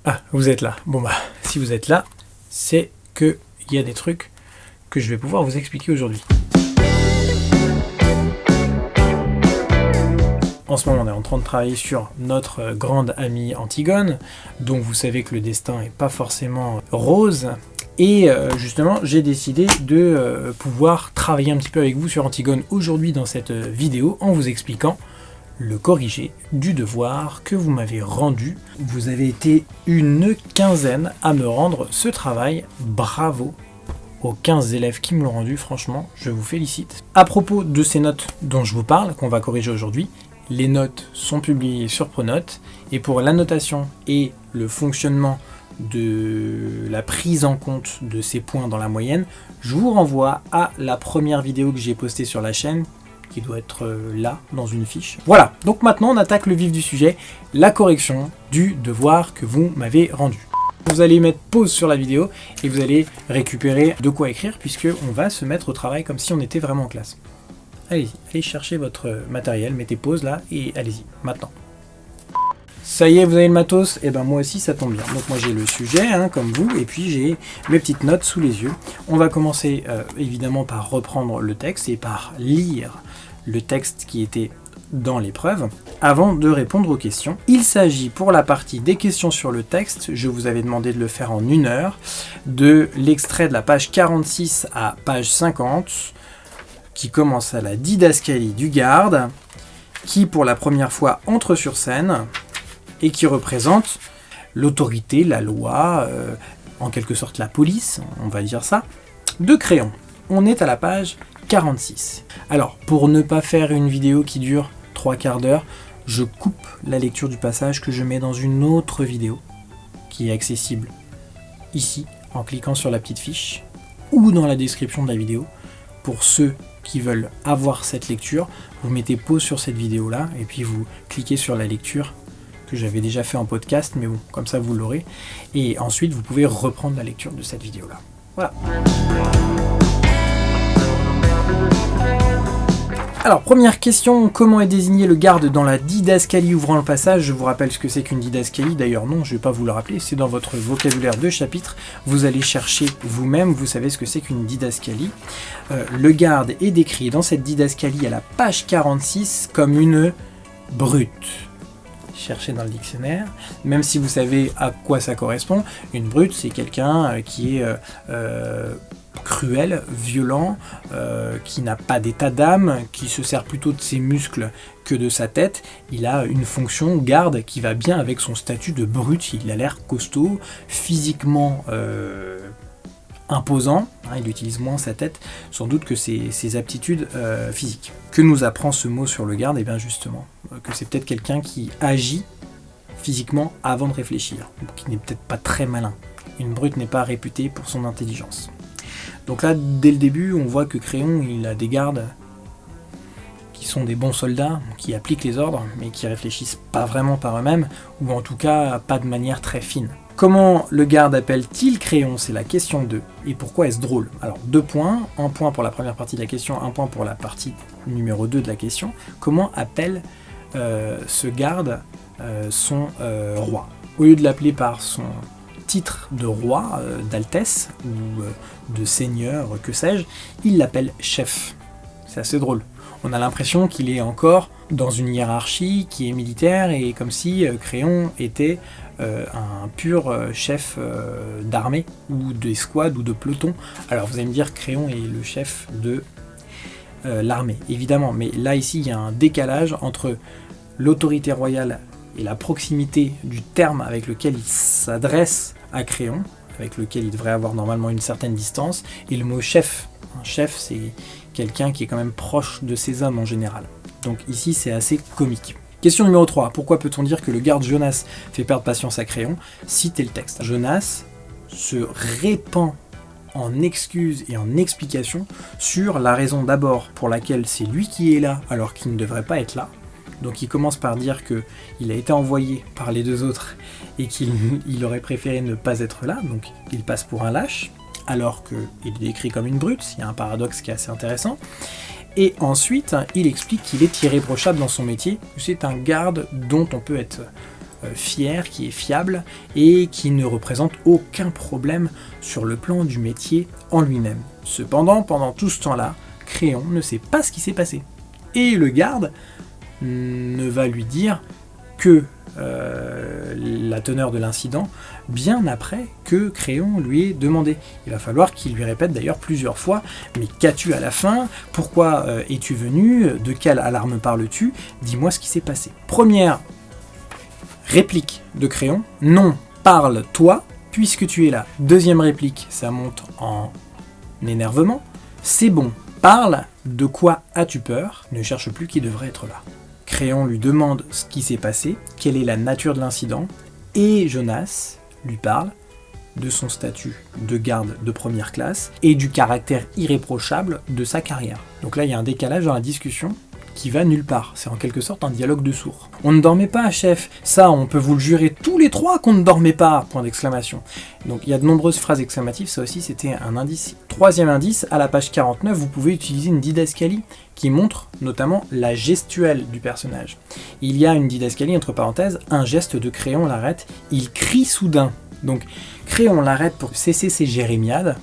Ah, vous êtes là. Bon bah, si vous êtes là, c'est qu'il y a des trucs que je vais pouvoir vous expliquer aujourd'hui. En ce moment, on est en train de travailler sur notre grande amie Antigone, dont vous savez que le destin n'est pas forcément rose. Et justement, j'ai décidé de pouvoir travailler un petit peu avec vous sur Antigone aujourd'hui dans cette vidéo en vous expliquant le corrigé du devoir que vous m'avez rendu. Vous avez été une quinzaine à me rendre ce travail. Bravo aux 15 élèves qui me l'ont rendu, franchement, je vous félicite. À propos de ces notes dont je vous parle, qu'on va corriger aujourd'hui, les notes sont publiées sur Pronote, et pour l'annotation et le fonctionnement de la prise en compte de ces points dans la moyenne, je vous renvoie à la première vidéo que j'ai postée sur la chaîne, qui doit être là, dans une fiche. Voilà, donc maintenant on attaque le vif du sujet, la correction du devoir que vous m'avez rendu. Vous allez mettre pause sur la vidéo et vous allez récupérer de quoi écrire, puisque on va se mettre au travail comme si on était vraiment en classe. Allez-y, allez chercher votre matériel, mettez pause là et allez-y, maintenant. Ça y est, vous avez le matos? Et ben moi aussi ça tombe bien. Donc moi j'ai le sujet, comme vous, et puis j'ai mes petites notes sous les yeux. On va commencer évidemment par reprendre le texte et par lire le texte qui était dans l'épreuve, avant de répondre aux questions. Il s'agit pour la partie des questions sur le texte, je vous avais demandé de le faire en 1 heure, de l'extrait de la page 46 à page 50, qui commence à la didascalie du garde, qui pour la première fois entre sur scène, et qui représente l'autorité, la loi, en quelque sorte la police, on va dire ça, de Créon. On est à la page 46. Alors, pour ne pas faire une vidéo qui dure 3/4 d'heure, je coupe la lecture du passage que je mets dans une autre vidéo, qui est accessible ici, en cliquant sur la petite fiche, ou dans la description de la vidéo. Pour ceux qui veulent avoir cette lecture, vous mettez pause sur cette vidéo-là, et puis vous cliquez sur la lecture que j'avais déjà fait en podcast, mais bon, comme ça vous l'aurez. Et ensuite, vous pouvez reprendre la lecture de cette vidéo-là. Voilà. Alors, première question, comment est désigné le garde dans la didascalie ouvrant le passage? Je vous rappelle ce que c'est qu'une didascalie, d'ailleurs non, je ne vais pas vous le rappeler, c'est dans votre vocabulaire de chapitre, vous allez chercher vous-même, vous savez ce que c'est qu'une didascalie. Le garde est décrit dans cette didascalie à la page 46 comme une brute. Cherchez dans le dictionnaire, même si vous savez à quoi ça correspond, une brute c'est quelqu'un qui est cruel, violent, qui n'a pas d'état d'âme, qui se sert plutôt de ses muscles que de sa tête. Il a une fonction garde qui va bien avec son statut de brute, il a l'air costaud, physiquement imposant, il utilise moins sa tête, sans doute que ses aptitudes physiques. Que nous apprend ce mot sur le garde? Et bien justement, que c'est peut-être quelqu'un qui agit physiquement avant de réfléchir, qui n'est peut-être pas très malin. Une brute n'est pas réputée pour son intelligence. Donc là, dès le début, on voit que Créon, il a des gardes qui sont des bons soldats, qui appliquent les ordres, mais qui réfléchissent pas vraiment par eux-mêmes, ou en tout cas pas de manière très fine. Comment le garde appelle-t-il Créon? C'est la question 2. Et pourquoi est-ce drôle? Alors 2 points, 1 point pour la première partie de la question, 1 point pour la partie numéro 2 de la question. Comment appelle ce garde son roi? Au lieu de l'appeler par son titre de roi, d'altesse, ou de seigneur, que sais-je, il l'appelle chef. C'est assez drôle. On a l'impression qu'il est encore dans une hiérarchie qui est militaire, et comme si Créon était un pur chef d'armée, ou d'escouade, ou de peloton. Alors vous allez me dire, Créon est le chef de l'armée, évidemment, mais là ici il y a un décalage entre l'autorité royale et la proximité du terme avec lequel il s'adresse à Créon, avec lequel il devrait avoir normalement une certaine distance, et le mot chef. Un chef, c'est quelqu'un qui est quand même proche de ses hommes en général. Donc ici, c'est assez comique. Question numéro 3. Pourquoi peut-on dire que le garde Jonas fait perdre patience à Créon? Citez le texte. Jonas se répand en excuses et en explications sur la raison d'abord pour laquelle c'est lui qui est là alors qu'il ne devrait pas être là. Donc il commence par dire qu'il a été envoyé par les 2 autres et qu'il aurait préféré ne pas être là, donc il passe pour un lâche, alors qu'il est décrit comme une brute. Il y a un paradoxe qui est assez intéressant. Et ensuite, il explique qu'il est irréprochable dans son métier, que c'est un garde dont on peut être fier, qui est fiable et qui ne représente aucun problème sur le plan du métier en lui-même. Cependant, pendant tout ce temps-là, Créon ne sait pas ce qui s'est passé. Et le garde ne va lui dire que la teneur de l'incident bien après que Créon lui ait demandé. Il va falloir qu'il lui répète d'ailleurs plusieurs fois « Mais qu'as-tu à la fin ? Pourquoi es-tu venu ? De quelle alarme parles-tu ? Dis-moi ce qui s'est passé. » Première réplique de Créon « Non, parle toi, puisque tu es là. » Deuxième réplique, ça monte en énervement. « C'est bon, parle, de quoi as-tu peur ? Ne cherche plus qui devrait être là. » Créon lui demande ce qui s'est passé, quelle est la nature de l'incident, et Jonas lui parle de son statut de garde de première classe et du caractère irréprochable de sa carrière. Donc là, il y a un décalage dans la discussion qui va nulle part. C'est en quelque sorte un dialogue de sourds. On ne dormait pas, chef. Ça, on peut vous le jurer tous les trois qu'on ne dormait pas, point d'exclamation. Donc il y a de nombreuses phrases exclamatives, ça aussi c'était un indice. Troisième indice, à la page 49, vous pouvez utiliser une didascalie qui montre notamment la gestuelle du personnage. Il y a une didascalie, entre parenthèses, un geste de Créon l'arrête, il crie soudain. Donc Créon l'arrête pour cesser ses jérémiades,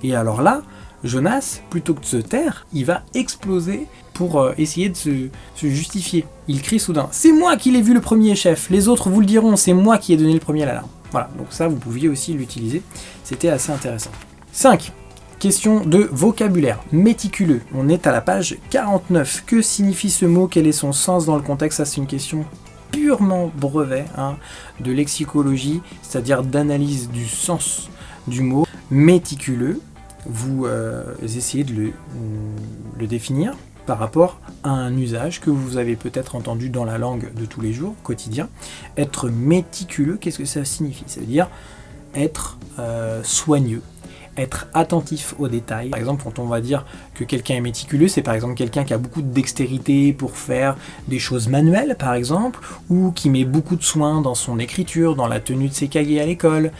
et alors là, Jonas, plutôt que de se taire, il va exploser pour essayer de se justifier. Il crie soudain « C'est moi qui l'ai vu le premier, chef. Les autres vous le diront, c'est moi qui ai donné le premier l'alarme. » Voilà, donc ça, vous pouviez aussi l'utiliser. C'était assez intéressant. 5. Question de vocabulaire. Méticuleux. On est à la page 49. Que signifie ce mot ? Quel est son sens dans le contexte ? Ça, c'est une question purement brevet de lexicologie, c'est-à-dire d'analyse du sens du mot. Méticuleux. Vous essayez de le définir par rapport à un usage que vous avez peut-être entendu dans la langue de tous les jours, quotidien. Être méticuleux, qu'est-ce que ça signifie ? Ça veut dire être soigneux, être attentif aux détails. Par exemple, quand on va dire que quelqu'un est méticuleux, c'est par exemple quelqu'un qui a beaucoup de dextérité pour faire des choses manuelles, par exemple, ou qui met beaucoup de soin dans son écriture, dans la tenue de ses cahiers à l'école.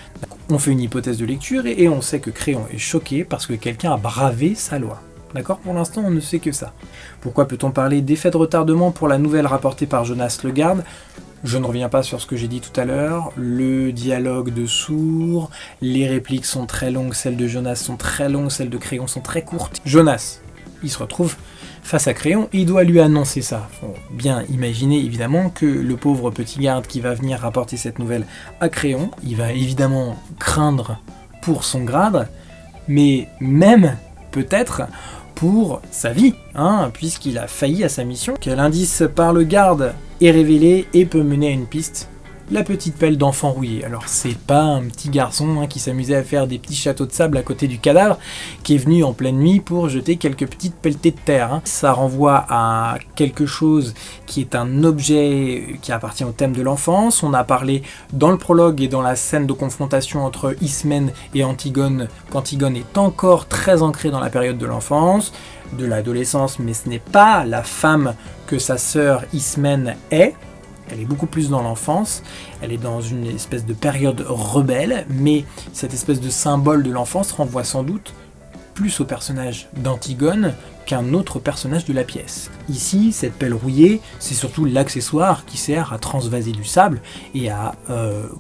On fait une hypothèse de lecture et on sait que Créon est choqué parce que quelqu'un a bravé sa loi. D'accord ? Pour l'instant, on ne sait que ça. Pourquoi peut-on parler d'effet de retardement pour la nouvelle rapportée par Jonas le garde ? Je ne reviens pas sur ce que j'ai dit tout à l'heure. Le dialogue de sourds, les répliques sont très longues, celles de Jonas sont très longues, celles de Créon sont très courtes. Jonas, il se retrouve face à Créon, il doit lui annoncer ça. Faut bien imaginer évidemment que le pauvre petit garde qui va venir rapporter cette nouvelle à Créon, il va évidemment craindre pour son grade, mais même peut-être pour sa vie, puisqu'il a failli à sa mission. Quel indice par le garde est révélé et peut mener à une piste ? La petite pelle d'enfant rouillé. Alors c'est pas un petit garçon qui s'amusait à faire des petits châteaux de sable à côté du cadavre, qui est venu en pleine nuit pour jeter quelques petites pelletées de terre. Ça renvoie à quelque chose qui est un objet qui appartient au thème de l'enfance. On a parlé dans le prologue et dans la scène de confrontation entre Ismène et Antigone, qu'Antigone est encore très ancrée dans la période de l'enfance, de l'adolescence, mais ce n'est pas la femme que sa sœur Ismène est. Elle est beaucoup plus dans l'enfance, elle est dans une espèce de période rebelle, mais cette espèce de symbole de l'enfance renvoie sans doute plus au personnage d'Antigone qu'un autre personnage de la pièce. Ici, cette pelle rouillée, c'est surtout l'accessoire qui sert à transvaser du sable et à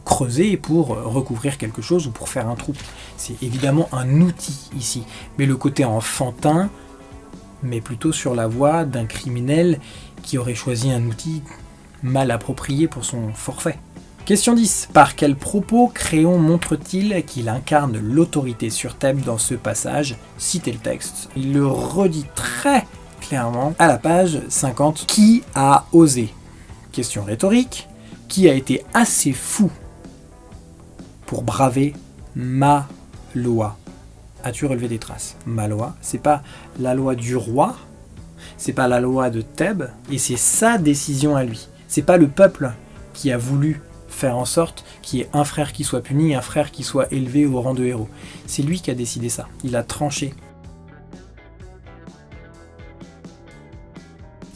creuser pour recouvrir quelque chose ou pour faire un trou. C'est évidemment un outil ici, mais le côté enfantin met plutôt sur la voie d'un criminel qui aurait choisi un outil mal approprié pour son forfait. Question 10. Par quel propos Créon montre-t-il qu'il incarne l'autorité sur Thèbes dans ce passage ? Citez le texte. Il le redit très clairement à la page 50. Qui a osé ? Question rhétorique. Qui a été assez fou pour braver ma loi ? As-tu relevé des traces ? Ma loi, c'est pas la loi du roi, c'est pas la loi de Thèbes, et c'est sa décision à lui. C'est pas le peuple qui a voulu faire en sorte qu'il y ait un frère qui soit puni et un frère qui soit élevé au rang de héros. C'est lui qui a décidé ça. Il a tranché.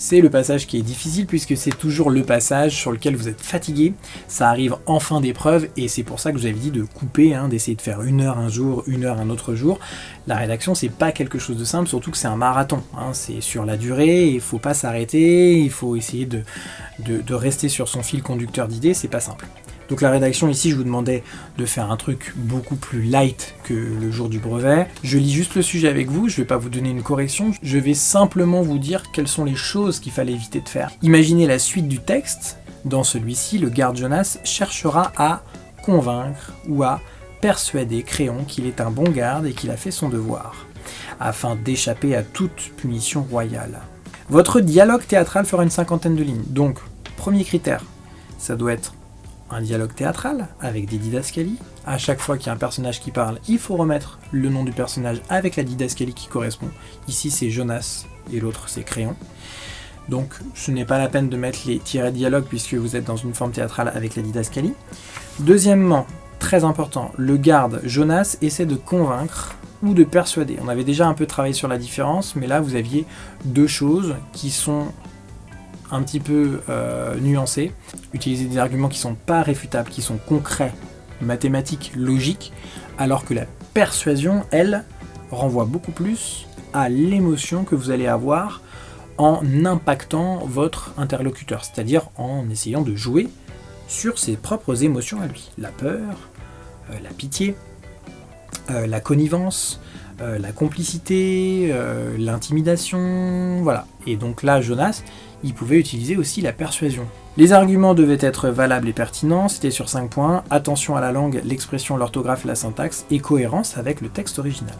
C'est le passage qui est difficile puisque c'est toujours le passage sur lequel vous êtes fatigué. Ça arrive en fin d'épreuve et c'est pour ça que je vous avais dit de couper, d'essayer de faire 1 heure un jour, 1 heure un autre jour. La rédaction, c'est pas quelque chose de simple, surtout que c'est un marathon. C'est sur la durée, il faut pas s'arrêter, il faut essayer de rester sur son fil conducteur d'idées, c'est pas simple. Donc la rédaction ici, je vous demandais de faire un truc beaucoup plus light que le jour du brevet. Je lis juste le sujet avec vous, je ne vais pas vous donner une correction, je vais simplement vous dire quelles sont les choses qu'il fallait éviter de faire. Imaginez la suite du texte. Dans celui-ci, le garde Jonas cherchera à convaincre ou à persuader Créon qu'il est un bon garde et qu'il a fait son devoir, afin d'échapper à toute punition royale. Votre dialogue théâtral fera une 50aine de lignes. Donc, premier critère, ça doit être un dialogue théâtral avec des didascalies. À chaque fois qu'il y a un personnage qui parle, il faut remettre le nom du personnage avec la didascalie qui correspond. Ici c'est Jonas et l'autre c'est Créon. Donc ce n'est pas la peine de mettre les tirets de dialogue puisque vous êtes dans une forme théâtrale avec la didascalie. Deuxièmement, très important, le garde Jonas essaie de convaincre ou de persuader. On avait déjà un peu travaillé sur la différence, mais là vous aviez deux choses qui sont un petit peu nuancés, utiliser des arguments qui sont pas réfutables, qui sont concrets, mathématiques, logiques, alors que la persuasion, elle, renvoie beaucoup plus à l'émotion que vous allez avoir en impactant votre interlocuteur, c'est-à-dire en essayant de jouer sur ses propres émotions à lui. La peur, la pitié, la connivence, la complicité, l'intimidation, voilà. Et donc là, Jonas, il pouvait utiliser aussi la persuasion. Les arguments devaient être valables et pertinents, c'était sur 5 points, attention à la langue, l'expression, l'orthographe et la syntaxe, et cohérence avec le texte original.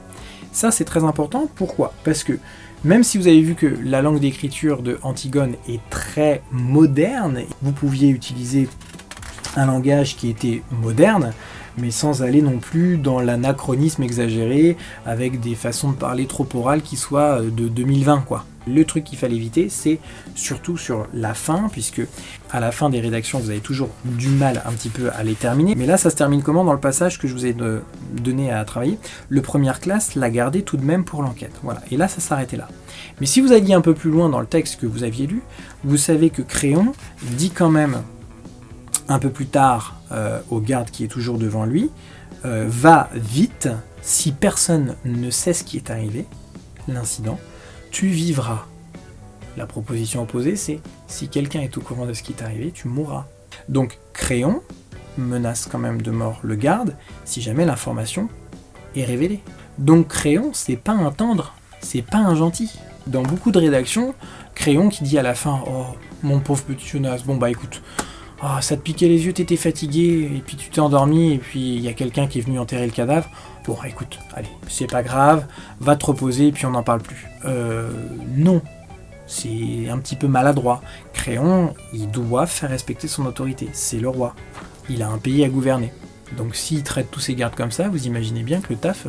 Ça c'est très important, pourquoi ? Parce que même si vous avez vu que la langue d'écriture de Antigone est très moderne, vous pouviez utiliser un langage qui était moderne, mais sans aller non plus dans l'anachronisme exagéré, avec des façons de parler trop orales qui soient de 2020, quoi. Le truc qu'il fallait éviter, c'est surtout sur la fin, puisque à la fin des rédactions, vous avez toujours du mal un petit peu à les terminer. Mais là, ça se termine comment dans le passage que je vous ai donné à travailler ? Le première classe l'a gardé tout de même pour l'enquête. Voilà. Et là, ça s'arrêtait là. Mais si vous alliez un peu plus loin dans le texte que vous aviez lu, vous savez que Créon dit quand même un peu plus tard au garde qui est toujours devant lui, va vite, si personne ne sait ce qui est arrivé, l'incident, tu vivras. La proposition opposée, c'est si quelqu'un est au courant de ce qui est arrivé, tu mourras. Donc Créon menace quand même de mort le garde si jamais l'information est révélée. Donc Créon, c'est pas un tendre, c'est pas un gentil. Dans beaucoup de rédactions, Créon qui dit à la fin « Oh, mon pauvre petit Jonas, bon bah écoute, oh, ça te piquait les yeux, t'étais fatigué, et puis tu t'es endormi, et puis il y a quelqu'un qui est venu enterrer le cadavre. Bon, écoute, allez, c'est pas grave, va te reposer, et puis on n'en parle plus. » Non, c'est un petit peu maladroit. Créon, il doit faire respecter son autorité, c'est le roi. Il a un pays à gouverner. Donc s'il traite tous ses gardes comme ça, vous imaginez bien que le taf,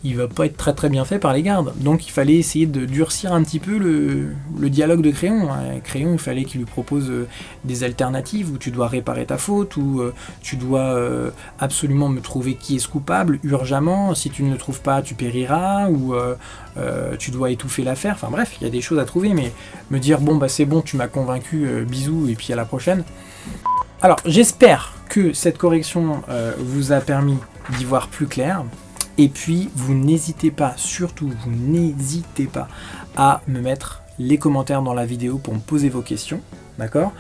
il va pas être très très bien fait par les gardes. Donc il fallait essayer de durcir un petit peu le dialogue de Créon. Créon, il fallait qu'il lui propose des alternatives où tu dois réparer ta faute, où tu dois absolument me trouver qui est ce coupable, urgemment, si tu ne le trouves pas, tu périras, ou tu dois étouffer l'affaire. Enfin bref, il y a des choses à trouver, mais me dire bon bah c'est bon, tu m'as convaincu, bisous, et puis à la prochaine. Alors j'espère que cette correction vous a permis d'y voir plus clair. Et puis, vous n'hésitez pas, surtout, vous n'hésitez pas à me mettre les commentaires dans la vidéo pour me poser vos questions, d'accord ?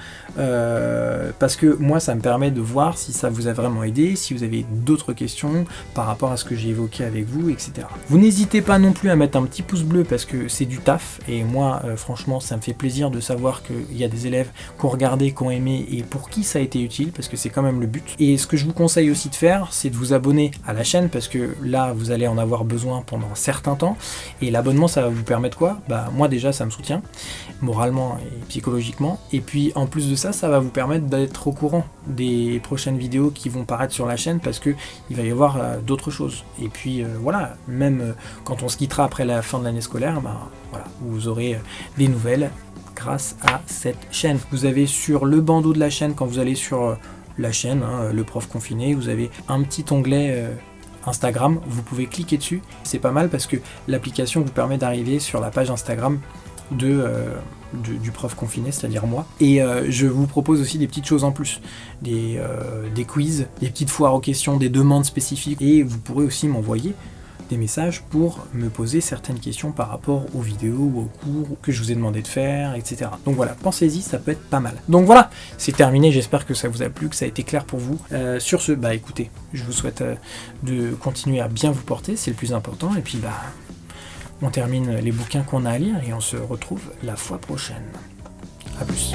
Parce que moi, ça me permet de voir si ça vous a vraiment aidé, si vous avez d'autres questions par rapport à ce que j'ai évoqué avec vous, etc. Vous n'hésitez pas non plus à mettre un petit pouce bleu parce que c'est du taf, et moi, franchement, ça me fait plaisir de savoir qu'il y a des élèves qui ont regardé, qui ont aimé, et pour qui ça a été utile, parce que c'est quand même le but. Et ce que je vous conseille aussi de faire, c'est de vous abonner à la chaîne, parce que là, vous allez en avoir besoin pendant un certain temps, et l'abonnement, ça va vous permettre quoi ? Bah, moi déjà, ça me soutient, moralement et psychologiquement, et puis en plus de ça, ça va vous permettre d'être au courant des prochaines vidéos qui vont paraître sur la chaîne parce que il va y avoir d'autres choses. Et puis voilà, même quand on se quittera après la fin de l'année scolaire, voilà, vous aurez des nouvelles grâce à cette chaîne. Vous avez sur le bandeau de la chaîne, quand vous allez sur la chaîne, le prof confiné, vous avez un petit onglet Instagram, vous pouvez cliquer dessus. C'est pas mal parce que l'application vous permet d'arriver sur la page Instagram du prof confiné, c'est-à-dire moi. Et je vous propose aussi des petites choses en plus, des quiz, des petites foires aux questions, des demandes spécifiques, et vous pourrez aussi m'envoyer des messages pour me poser certaines questions par rapport aux vidéos ou aux cours que je vous ai demandé de faire, etc. Donc voilà, pensez-y, ça peut être pas mal. Donc voilà, c'est terminé, j'espère que ça vous a plu, que ça a été clair pour vous. Sur ce, bah écoutez, je vous souhaite de continuer à bien vous porter, c'est le plus important, et puis bah, on termine les bouquins qu'on a à lire, et on se retrouve la fois prochaine. A plus.